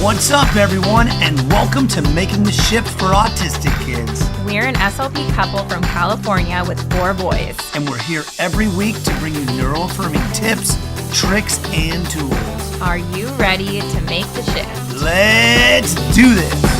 What's up, everyone, and welcome to Making the Shift for Autistic Kids. We're an SLP couple from California with 4 boys. And we're here every week to bring you NeuroAffirming tips, tricks, and tools. Are you ready to make the shift? Let's do this!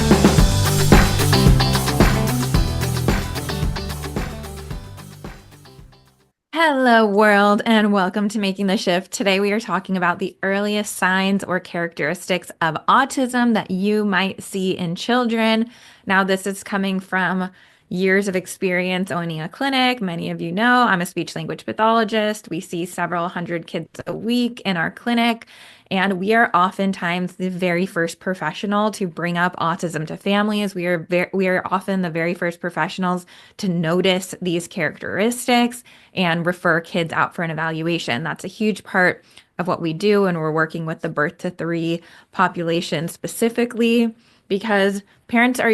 Hello, world, and welcome to Making the Shift. Today we are talking about the earliest signs or characteristics of autism that you might see in children. Now, this is coming from years of experience owning a clinic. Many of you know I'm a speech-language pathologist. We see several hundred kids a week in our clinic, and we are oftentimes the very first professional to bring up autism to families. We are often the very first professionals to notice these characteristics and refer kids out for an evaluation. That's a huge part of what we do when we're working with the birth to 3 population specifically, because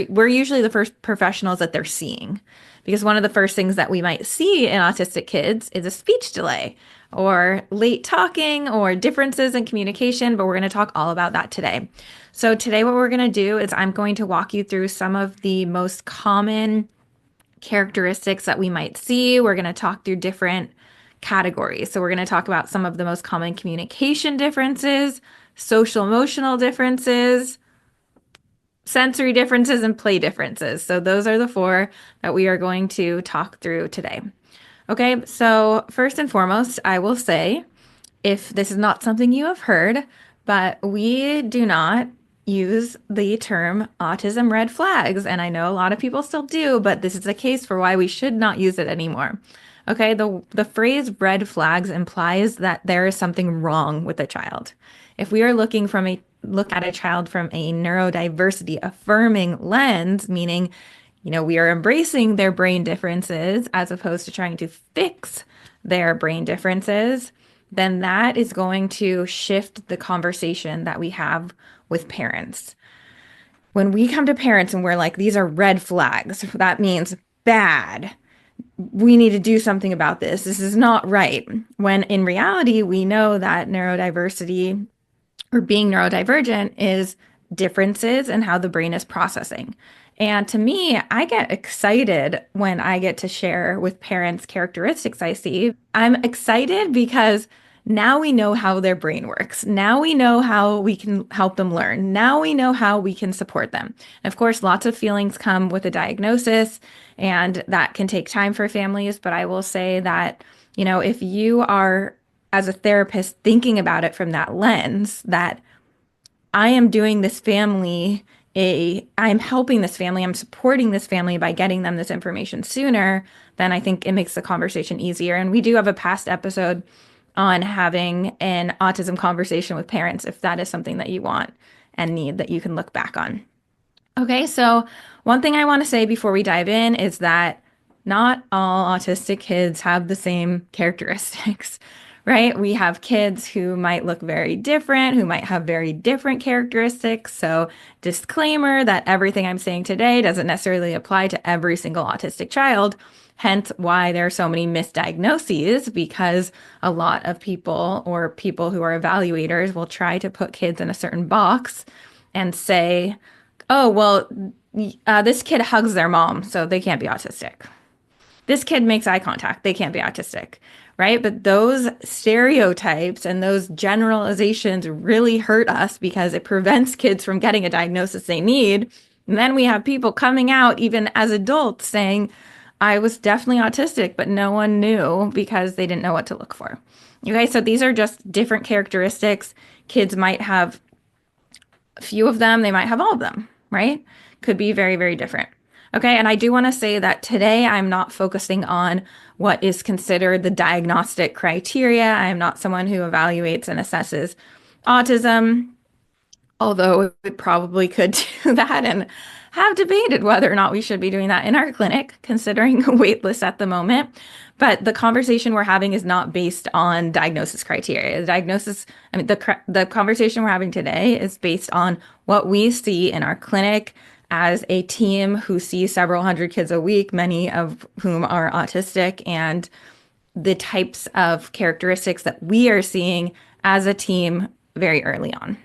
we're usually the first professionals that they're seeing. Because one of the first things that we might see in autistic kids is a speech delay or late talking or differences in communication, but we're going to talk all about that today. So today what we're going to do is I'm going to walk you through some of the most common characteristics that we might see. We're going to talk through different categories. So we're going to talk about some of the most common communication differences, social emotional differences, sensory differences, and play differences. So those are the 4 that we are going to talk through today. Okay, so first and foremost, I will say, if this is not something you have heard, but we do not use the term autism red flags. And I know a lot of people still do, but this is a case for why we should not use it anymore. Okay, the phrase red flags implies that there is something wrong with a child. If we are look at a child from a neurodiversity-affirming lens, meaning, we are embracing their brain differences as opposed to trying to fix their brain differences, then that is going to shift the conversation that we have with parents. When we come to parents and we're like, these are red flags, that means bad. We need to do something about this. This is not right. When in reality, we know that neurodiversity or being neurodivergent is differences in how the brain is processing. And to me, I get excited when I get to share with parents characteristics I see. I'm excited because now we know how their brain works. Now we know how we can help them learn. Now we know how we can support them. And of course, lots of feelings come with a diagnosis, and that can take time for families. But I will say that, if you are, as a therapist, thinking about it from that lens, that I am doing this family I'm helping this family, I'm supporting this family by getting them this information sooner, then I think it makes the conversation easier. And we do have a past episode on having an autism conversation with parents, if that is something that you want and need, that you can look back on. Okay, so one thing I want to say before we dive in is that not all autistic kids have the same characteristics. Right? We have kids who might look very different, who might have very different characteristics. So disclaimer that everything I'm saying today doesn't necessarily apply to every single autistic child. Hence why there are so many misdiagnoses, because a lot of people or people who are evaluators will try to put kids in a certain box and say, oh, well, this kid hugs their mom, so they can't be autistic. This kid makes eye contact, they can't be autistic. Right? But those stereotypes and those generalizations really hurt us because it prevents kids from getting a diagnosis they need. And then we have people coming out, even as adults, saying, I was definitely autistic, but no one knew because they didn't know what to look for. Okay, so these are just different characteristics. Kids might have a few of them, they might have all of them, right? Could be very, very different. Okay, and I do want to say that today I'm not focusing on what is considered the diagnostic criteria. I am not someone who evaluates and assesses autism, although we probably could do that and have debated whether or not we should be doing that in our clinic, considering a wait list at the moment. But the conversation we're having is not based on diagnosis criteria. The conversation we're having today is based on what we see in our clinic as a team who see several hundred kids a week, many of whom are autistic, and the types of characteristics that we are seeing as a team very early on.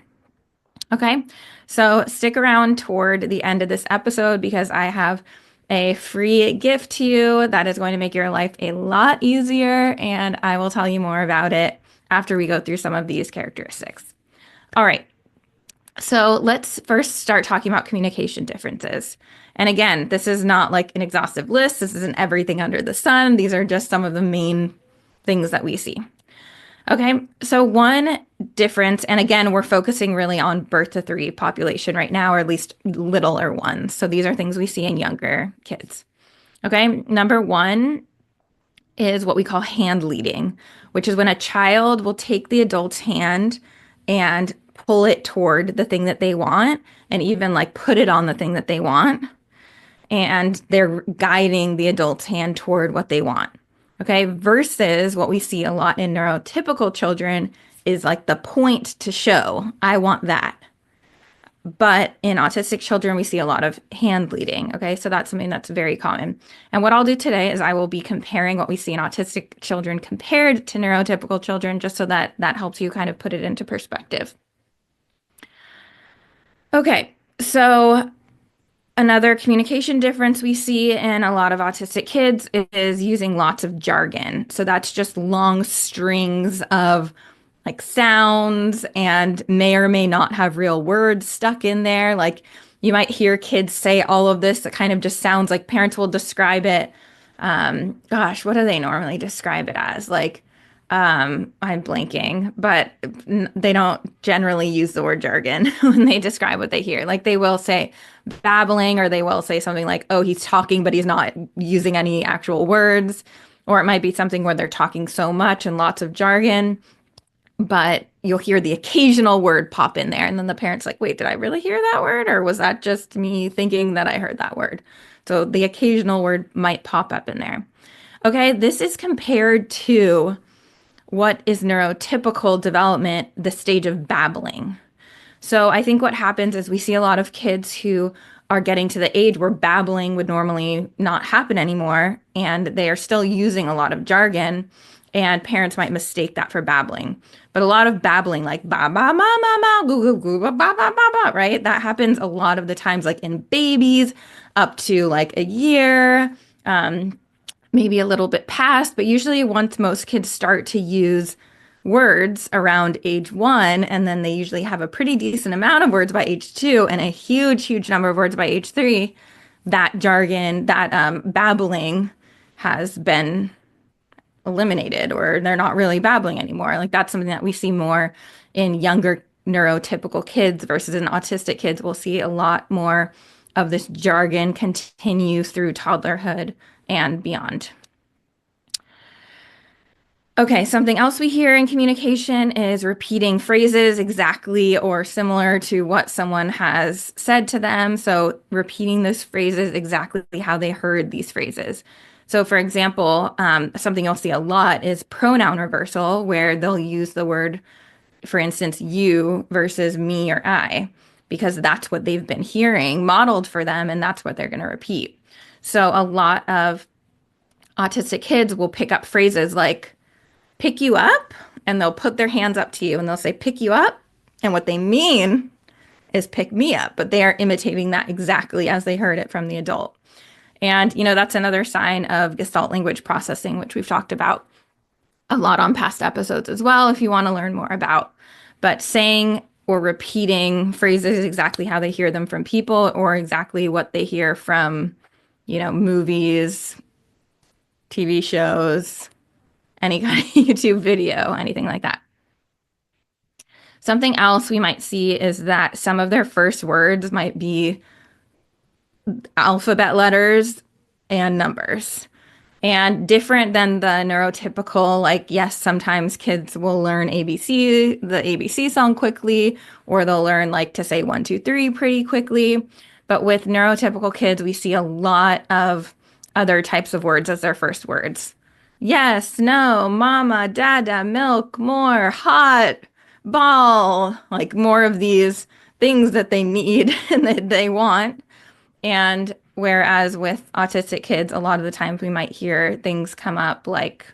Okay, so stick around toward the end of this episode because I have a free gift to you that is going to make your life a lot easier, and I will tell you more about it after we go through some of these characteristics. All right, so let's first start talking about communication differences. And again, this is not like an exhaustive list. This isn't everything under the sun. These are just some of the main things that we see. Okay, so one difference, and again, we're focusing really on birth to 3 population right now, or at least littler ones. So these are things we see in younger kids. Okay, number one is what we call hand leading, which is when a child will take the adult's hand and pull it toward the thing that they want, and even like put it on the thing that they want. And they're guiding the adult's hand toward what they want. Okay, versus what we see a lot in neurotypical children is like the point to show, I want that. But in autistic children, we see a lot of hand leading. Okay, so that's something that's very common. And what I'll do today is I will be comparing what we see in autistic children compared to neurotypical children, just so that that helps you kind of put it into perspective. Okay, so another communication difference we see in a lot of autistic kids is using lots of jargon. So that's just long strings of like sounds and may or may not have real words stuck in there. Like you might hear kids say all of this that kind of just sounds like parents will describe it. Gosh, what do they normally describe it as? Like, I'm blanking, but they don't generally use the word jargon when they describe what they hear. Like they will say babbling, or they will say something like, oh, he's talking, but he's not using any actual words. Or it might be something where they're talking so much and lots of jargon, but you'll hear the occasional word pop in there. And then the parent's like, wait, did I really hear that word? Or was that just me thinking that I heard that word? So the occasional word might pop up in there. Okay, this is compared to what is neurotypical development, the stage of babbling. So I think what happens is we see a lot of kids who are getting to the age where babbling would normally not happen anymore, and they are still using a lot of jargon, and parents might mistake that for babbling. But a lot of babbling, like ba ba ma ma ma goo goo goo ba ba ba ba, right? That happens a lot of the times, like in babies, up to like a year. Maybe a little bit past, but usually once most kids start to use words around age 1, and then they usually have a pretty decent amount of words by age 2 and a huge number of words by age 3, that jargon, that babbling has been eliminated, or they're not really babbling anymore. Like that's something that we see more in younger neurotypical kids versus in autistic kids. We'll see a lot more of this jargon continue through toddlerhood and beyond. Okay, something else we hear in communication is repeating phrases exactly or similar to what someone has said to them. So repeating those phrases exactly how they heard these phrases. So for example, something you'll see a lot is pronoun reversal, where they'll use the word, for instance, you versus me or I, because that's what they've been hearing modeled for them, and that's what they're going to repeat. So a lot of autistic kids will pick up phrases like pick you up, and they'll put their hands up to you and they'll say pick you up. And what they mean is pick me up, but they are imitating that exactly as they heard it from the adult. And, you know, that's another sign of Gestalt language processing, which we've talked about a lot on past episodes as well, if you want to learn more about. But saying or repeating phrases exactly how they hear them from people, or exactly what they hear from, you know, movies, TV shows, any kind of YouTube video, anything like that. Something else we might see is that some of their first words might be alphabet letters and numbers. And different than the neurotypical, like, yes, sometimes kids will learn ABC, the ABC song quickly, or they'll learn like to say 1, 2, 3 pretty quickly. But with neurotypical kids, we see a lot of other types of words as their first words. Yes, no, mama, dada, milk, more, hot, ball, like more of these things that they need and that they want. And whereas with autistic kids, a lot of the times we might hear things come up like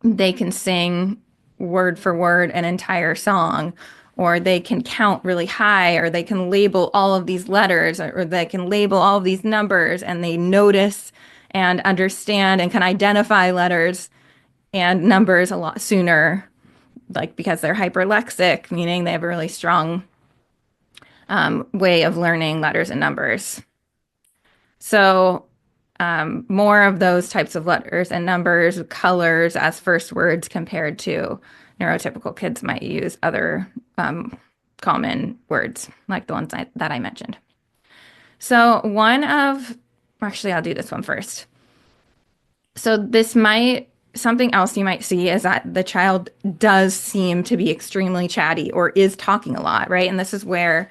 they can sing word for word an entire song, or they can count really high, or they can label all of these letters, or they can label all of these numbers, and they notice and understand and can identify letters and numbers a lot sooner, like because they're hyperlexic, meaning they have a really strong way of learning letters and numbers. So more of those types of letters and numbers, colors as first words compared to neurotypical kids might use other common words like the ones that I mentioned. So actually, I'll do this one first. So something else you might see is that the child does seem to be extremely chatty or is talking a lot, right? And this is where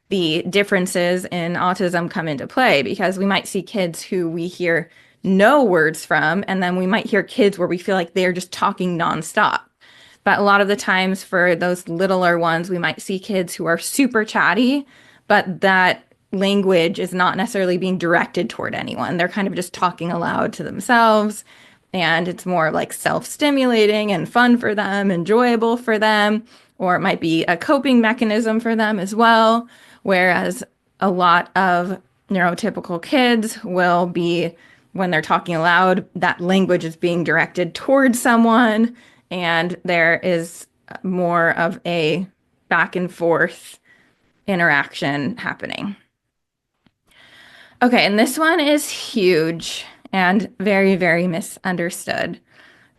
the differences in autism come into play, because we might see kids who we hear no words from, and then we might hear kids where we feel like they're just talking nonstop. But a lot of the times for those littler ones, we might see kids who are super chatty, but that language is not necessarily being directed toward anyone. They're kind of just talking aloud to themselves, and it's more like self-stimulating and fun for them, enjoyable for them, or it might be a coping mechanism for them as well. Whereas a lot of neurotypical kids will be, when they're talking aloud, that language is being directed towards someone, and there is more of a back and forth interaction happening. Okay, and this one is huge and very, very misunderstood.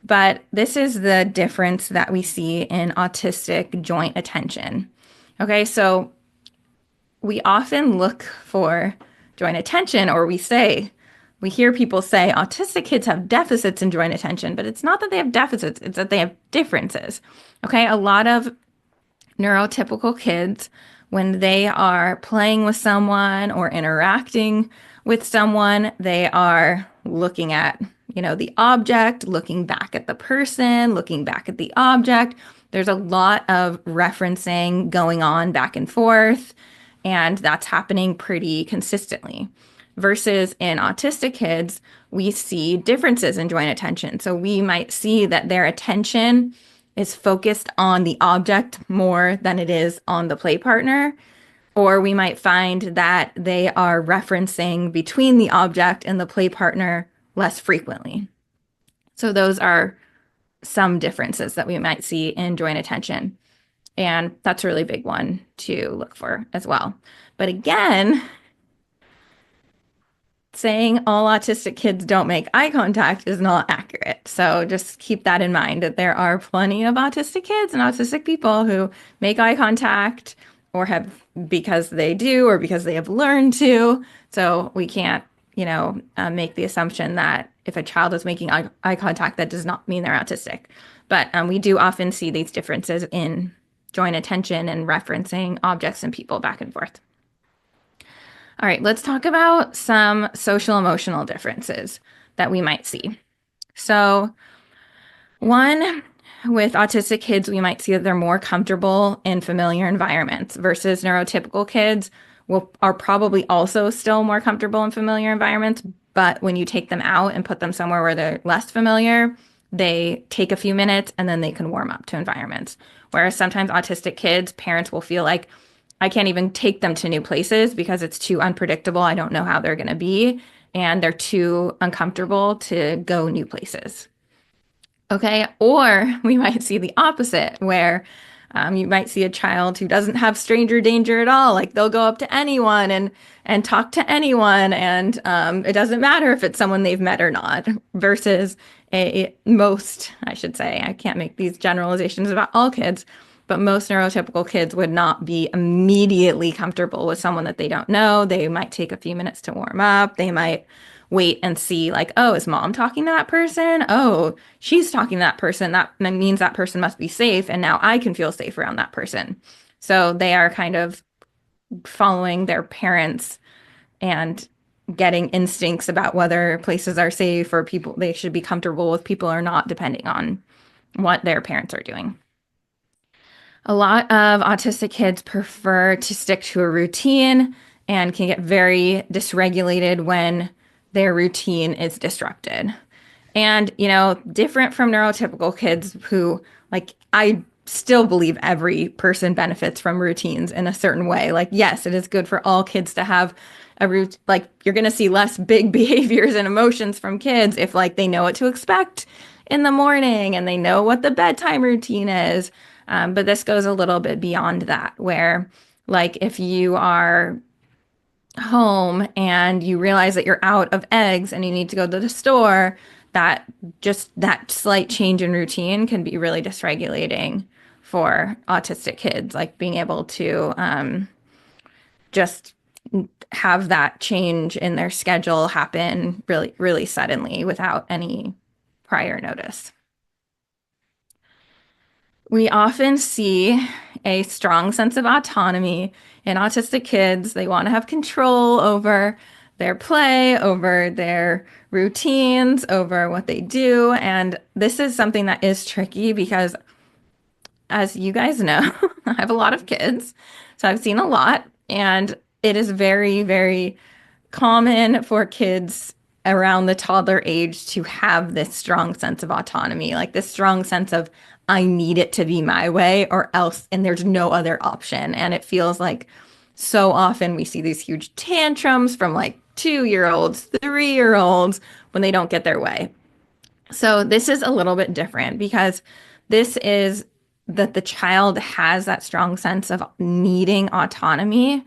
But this is the difference that we see in autistic joint attention. Okay, so we often look for joint attention, or we hear people say autistic kids have deficits in joint attention, but it's not that they have deficits, it's that they have differences. Okay, a lot of neurotypical kids, when they are playing with someone or interacting with someone, they are looking at, the object, looking back at the person, looking back at the object. There's a lot of referencing going on back and forth, and that's happening pretty consistently. Versus in autistic kids, we see differences in joint attention. So we might see that their attention is focused on the object more than it is on the play partner. Or we might find that they are referencing between the object and the play partner less frequently. So those are some differences that we might see in joint attention. And that's a really big one to look for as well. But again, saying all autistic kids don't make eye contact is not accurate. So just keep that in mind, that there are plenty of autistic kids and autistic people who make eye contact or have, because they do or because they have learned to. So we can't, make the assumption that if a child is making eye contact, that does not mean they're autistic. But we do often see these differences in joint attention and referencing objects and people back and forth. All right, let's talk about some social emotional differences that we might see. So one, with autistic kids, we might see that they're more comfortable in familiar environments versus neurotypical kids are probably also still more comfortable in familiar environments. But when you take them out and put them somewhere where they're less familiar, they take a few minutes and then they can warm up to environments. Whereas sometimes autistic kids, parents will feel like, I can't even take them to new places because it's too unpredictable. I don't know how they're going to be, and they're too uncomfortable to go new places. Okay, or we might see the opposite, where you might see a child who doesn't have stranger danger at all. Like they'll go up to anyone and talk to anyone, and it doesn't matter if it's someone they've met or not. Versus most, I should say, I can't make these generalizations about all kids, but most neurotypical kids would not be immediately comfortable with someone that they don't know. They might take a few minutes to warm up. They might wait and see, like, oh, is mom talking to that person? Oh, she's talking to that person. That means that person must be safe. And now I can feel safe around that person. So they are kind of following their parents and getting instincts about whether places are safe or people, they should be comfortable with people or not, depending on what their parents are doing. A lot of autistic kids prefer to stick to a routine and can get very dysregulated when their routine is disrupted. And, different from neurotypical kids who, like, I still believe every person benefits from routines in a certain way. Like, yes, it is good for all kids to have a routine. Like, you're going to see less big behaviors and emotions from kids if, like, they know what to expect in the morning and they know what the bedtime routine is. But this goes a little bit beyond that, where, like, if you are home and you realize that you're out of eggs and you need to go to the store, that slight change in routine can be really dysregulating for autistic kids, like being able to just have that change in their schedule happen really, really suddenly without any prior notice. We often see a strong sense of autonomy in autistic kids. They want to have control over their play, over their routines, over what they do. And this is something that is tricky because, as you guys know, I have a lot of kids, so I've seen a lot. And it is very, very common for kids around the toddler age to have this strong sense of autonomy, like this strong sense of, I need it to be my way or else, and there's no other option. And it feels like so often we see these huge tantrums from like 2-year-olds, 3-year-olds when they don't get their way. So this is a little bit different because this is that the child has that strong sense of needing autonomy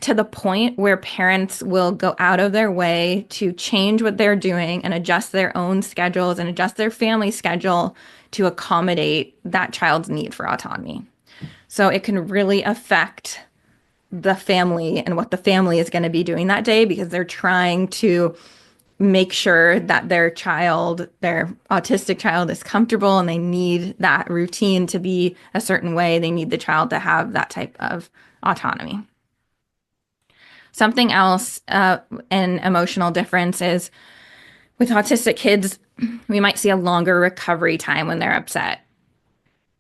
to the point where parents will go out of their way to change what they're doing and adjust their own schedules and adjust their family schedule to accommodate that child's need for autonomy. So it can really affect the family and what the family is going to be doing that day because they're trying to make sure that their autistic child is comfortable, and they need that routine to be a certain way. They need the child to have that type of autonomy. Something else, an emotional difference is with autistic kids, we might see a longer recovery time when they're upset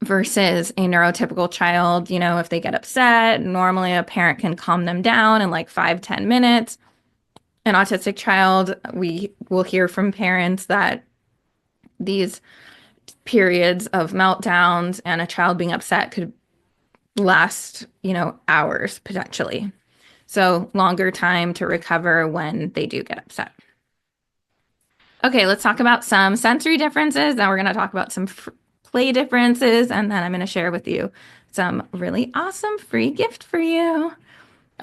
versus a neurotypical child. If they get upset, normally a parent can calm them down in like 5-10 minutes. An autistic child, we will hear from parents that these periods of meltdowns and a child being upset could last, hours potentially. So longer time to recover when they do get upset. Okay, let's talk about some sensory differences. Then we're going to talk about some play differences, and then I'm going to share with you some really awesome free gift for you.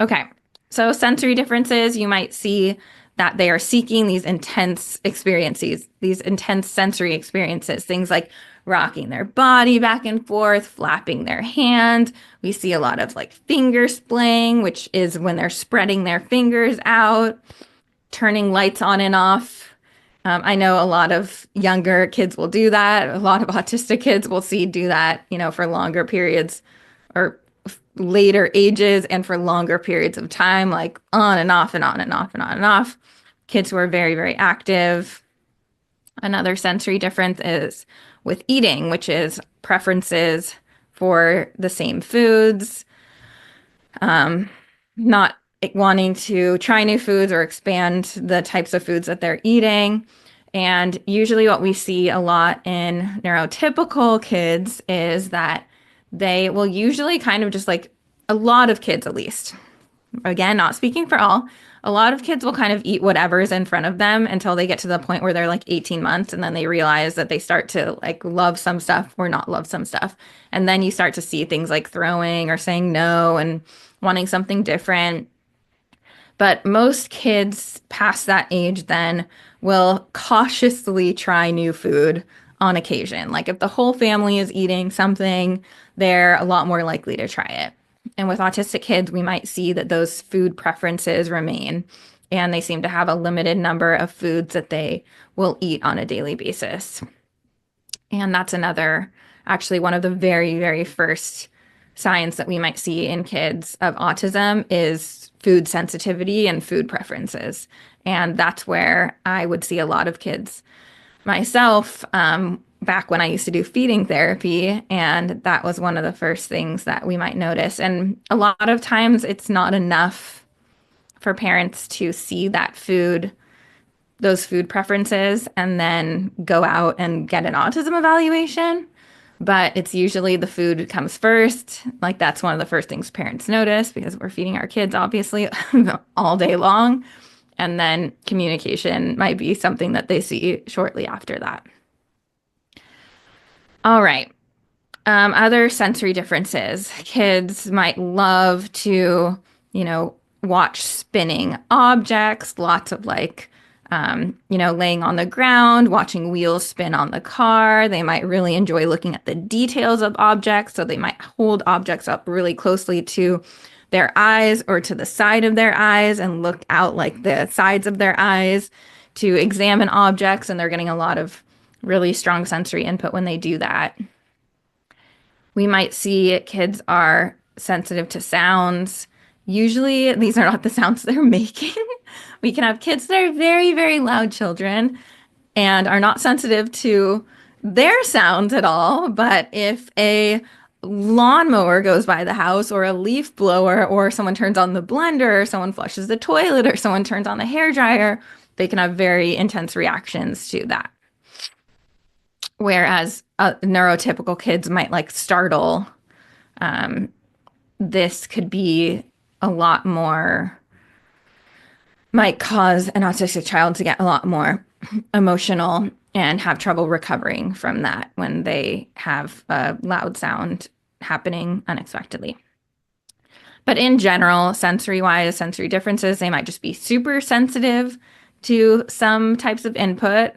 Okay, so sensory differences, you might see that they are seeking these intense experiences, these intense sensory experiences, things like rocking their body back and forth, flapping their hand. We see a lot of like finger splaying, which is when they're spreading their fingers out, turning lights on and off. I know a lot of younger kids will do that. A lot of autistic kids will do that, for longer periods or later ages and for longer periods of time, like on and off and on and off and on and off. Kids who are very, very active. Another sensory difference is with eating, which is preferences for the same foods, not wanting to try new foods or expand the types of foods that they're eating. And usually what we see a lot in neurotypical kids is that they will usually kind of just like a lot of kids, at least, again, not speaking for all, a lot of kids will kind of eat whatever is in front of them until they get to the point where they're like 18 months. And then they realize that they start to like love some stuff or not love some stuff. And then you start to see things like throwing or saying no and wanting something different. But most kids past that age then will cautiously try new food on occasion. Like if the whole family is eating something, they're a lot more likely to try it. And with autistic kids, we might see that those food preferences remain, and they seem to have a limited number of foods that they will eat on a daily basis. And that's actually one of the very, very first signs that we might see in kids of autism is food sensitivity and food preferences. And that's where I would see a lot of kids myself, back when I used to do feeding therapy, and that was one of the first things that we might notice. And a lot of times it's not enough for parents to see that food, those food preferences, and then go out and get an autism evaluation. But it's usually the food comes first. Like that's one of the first things parents notice because we're feeding our kids obviously all day long. And then communication might be something that they see shortly after that. All right. Other sensory differences. Kids might love to, watch spinning objects, lots of laying on the ground, watching wheels spin on the car. They might really enjoy looking at the details of objects. So they might hold objects up really closely to their eyes or to the side of their eyes and look out like the sides of their eyes to examine objects. And they're getting a lot of really strong sensory input when they do that. We might see kids are sensitive to sounds. Usually, these are not the sounds they're making. We can have kids that are very, very loud children and are not sensitive to their sounds at all. But if a lawnmower goes by the house or a leaf blower or someone turns on the blender or someone flushes the toilet or someone turns on the hairdryer, they can have very intense reactions to that. Whereas neurotypical kids might like startle. This could be a lot more, might cause an autistic child to get a lot more emotional and have trouble recovering from that when they have a loud sound happening unexpectedly. But in general, sensory-wise, sensory differences, they might just be super sensitive to some types of input,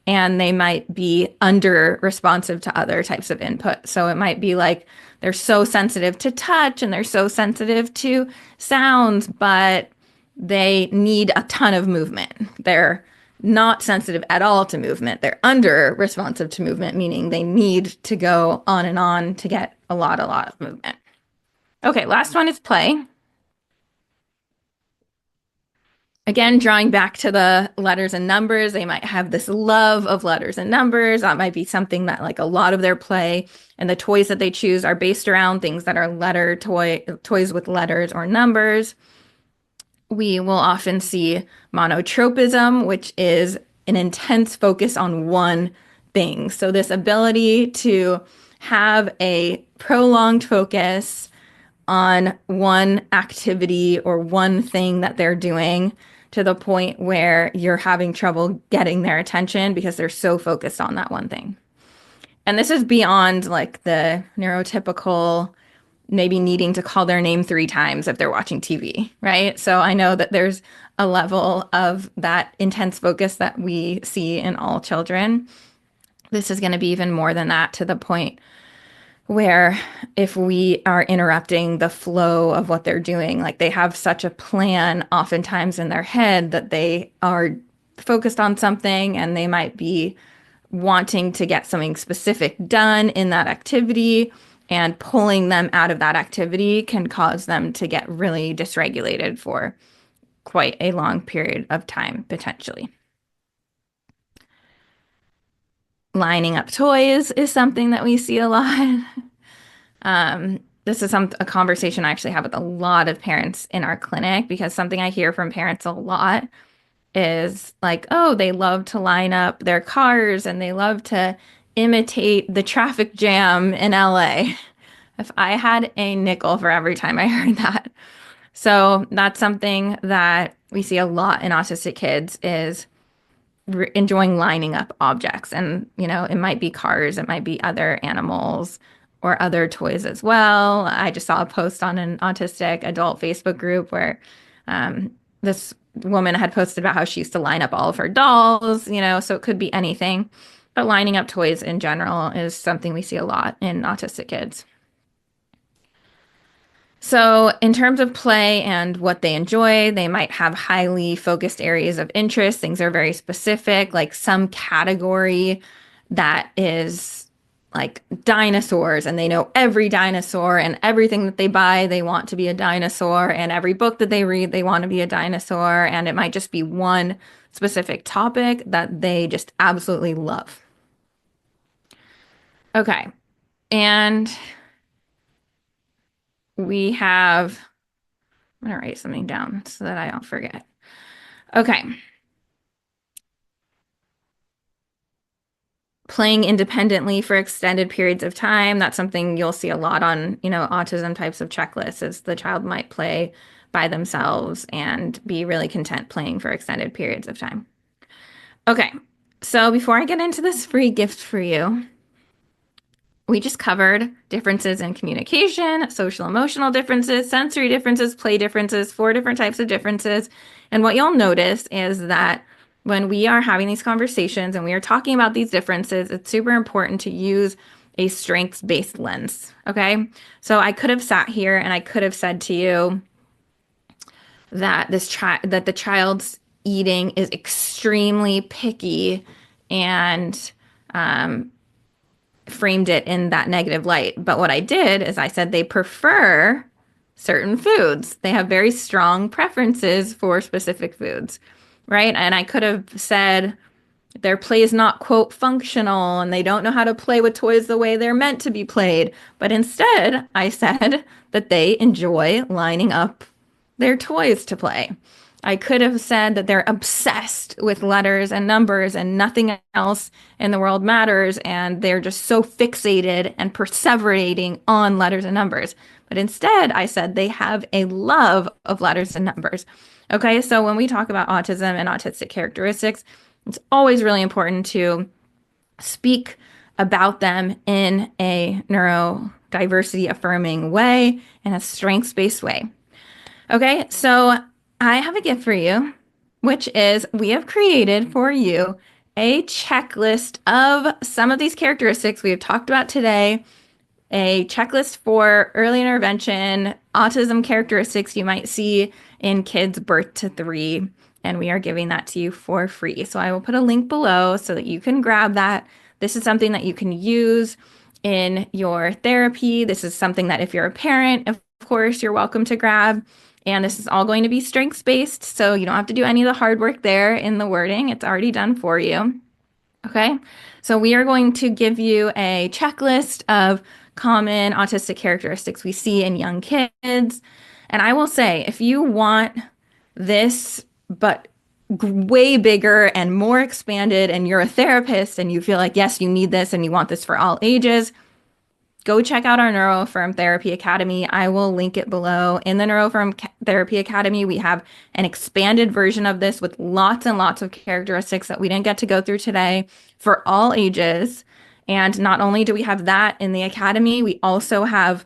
and they might be under responsive to other types of input. So it might be like they're so sensitive to touch and they're so sensitive to sounds, but they need a ton of movement. They're not sensitive at all to movement. They're under responsive to movement, meaning they need to go on and on to get a lot of movement. Okay, last one is play. Again, drawing back to the letters and numbers, they might have this love of letters and numbers. That might be something that like a lot of their play and the toys that they choose are based around things that are toys with letters or numbers. We will often see monotropism, which is an intense focus on one thing. So this ability to have a prolonged focus on one activity or one thing that they're doing to the point where you're having trouble getting their attention because they're so focused on that one thing. And this is beyond like the neurotypical maybe needing to call their name 3 times if they're watching TV, right? So I know that there's a level of that intense focus that we see in all children. This is going to be even more than that, to the point where if we are interrupting the flow of what they're doing, like they have such a plan oftentimes in their head that they are focused on something and they might be wanting to get something specific done in that activity, and pulling them out of that activity can cause them to get really dysregulated for quite a long period of time, potentially. Lining up toys is something that we see a lot. This is a conversation I actually have with a lot of parents in our clinic, because something I hear from parents a lot is like, oh, they love to line up their cars and they love to imitate the traffic jam in LA. If I had a nickel for every time I heard that. So that's something that we see a lot in autistic kids, is enjoying lining up objects. And, it might be cars, it might be other animals or other toys as well. I just saw a post on an autistic adult Facebook group where this woman had posted about how she used to line up all of her dolls, so it could be anything. But lining up toys in general is something we see a lot in autistic kids. So in terms of play and what they enjoy, they might have highly focused areas of interest. Things are very specific, like some category that is like dinosaurs, and they know every dinosaur, and everything that they buy, they want to be a dinosaur, and every book that they read, they want to be a dinosaur. And it might just be one specific topic that they just absolutely love. Okay. And we have I'm going to write something down so that I don't forget. Okay. Playing independently for extended periods of time. That's something you'll see a lot on, autism types of checklists, is the child might play by themselves and be really content playing for extended periods of time. Okay. So before I get into this free gift for you, we just covered differences in communication, social emotional differences, sensory differences, play differences, 4 different types of differences. And what you'll notice is that when we are having these conversations and we are talking about these differences, it's super important to use a strengths-based lens, okay? So I could have sat here and I could have said to you that that the child's eating is extremely picky and framed it in that negative light. But what I did is I said they prefer certain foods. They have very strong preferences for specific foods, right? And I could have said their play is not, quote, functional, and they don't know how to play with toys the way they're meant to be played. But instead, I said that they enjoy lining up their toys to play. I could have said that they're obsessed with letters and numbers and nothing else in the world matters, and they're just so fixated and perseverating on letters and numbers. But instead, I said they have a love of letters and numbers. Okay, so when we talk about autism and autistic characteristics, it's always really important to speak about them in a neurodiversity-affirming way, in a strengths-based way. Okay, so I have a gift for you, which is we have created for you a checklist of some of these characteristics we have talked about today, a checklist for early intervention, autism characteristics you might see in kids birth to 3, and we are giving that to you for free. So I will put a link below so that you can grab that. This is something that you can use in your therapy. This is something that if you're a parent, of course, you're welcome to grab. And this is all going to be strengths-based, so you don't have to do any of the hard work there in the wording. It's already done for you. Okay, so we are going to give you a checklist of common autistic characteristics we see in young kids. And I will say, if you want this, but way bigger and more expanded, and you're a therapist and you feel like, yes, you need this and you want this for all ages, go check out our NeuroAffirm Therapy Academy. I will link it below. In the NeuroAffirm Therapy Academy, we have an expanded version of this with lots and lots of characteristics that we didn't get to go through today for all ages. And not only do we have that in the academy, we also have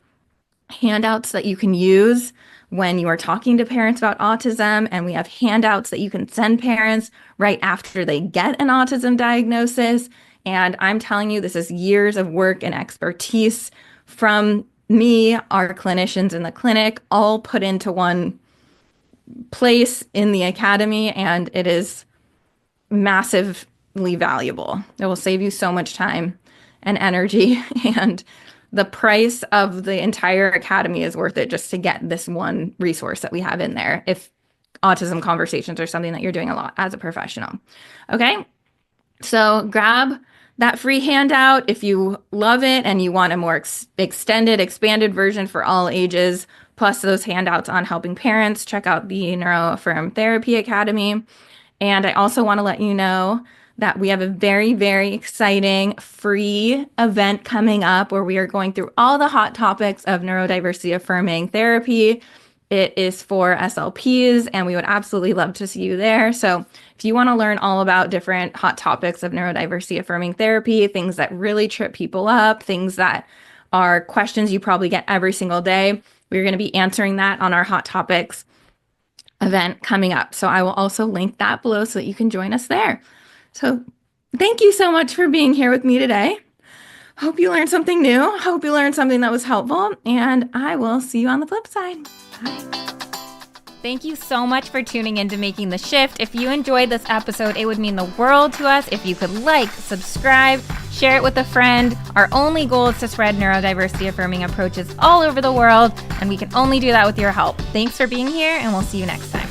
handouts that you can use when you are talking to parents about autism, and we have handouts that you can send parents right after they get an autism diagnosis. And I'm telling you, this is years of work and expertise from me, our clinicians in the clinic, all put into one place in the academy, and it is massively valuable. It will save you so much time and energy, and the price of the entire academy is worth it just to get this one resource that we have in there if autism conversations are something that you're doing a lot as a professional. Okay, so grab that free handout if you love it and you want a more extended, expanded version for all ages, plus those handouts on helping parents. Check out the NeuroAffirm Therapy Academy. And I also want to let you know that we have a very, very exciting free event coming up where we are going through all the hot topics of neurodiversity affirming therapy. It is for SLPs, and we would absolutely love to see you there. So if you want to learn all about different hot topics of neurodiversity affirming therapy, things that really trip people up, things that are questions you probably get every single day, we're going to be answering that on our hot topics event coming up. So I will also link that below so that you can join us there. So thank you so much for being here with me today. Hope you learned something new. Hope you learned something that was helpful, and I will see you on the flip side. Bye. Thank you so much for tuning in to Making the Shift. If you enjoyed this episode, it would mean the world to us if you could like, subscribe, share it with a friend. Our only goal is to spread neurodiversity affirming approaches all over the world, and we can only do that with your help. Thanks for being here, and we'll see you next time.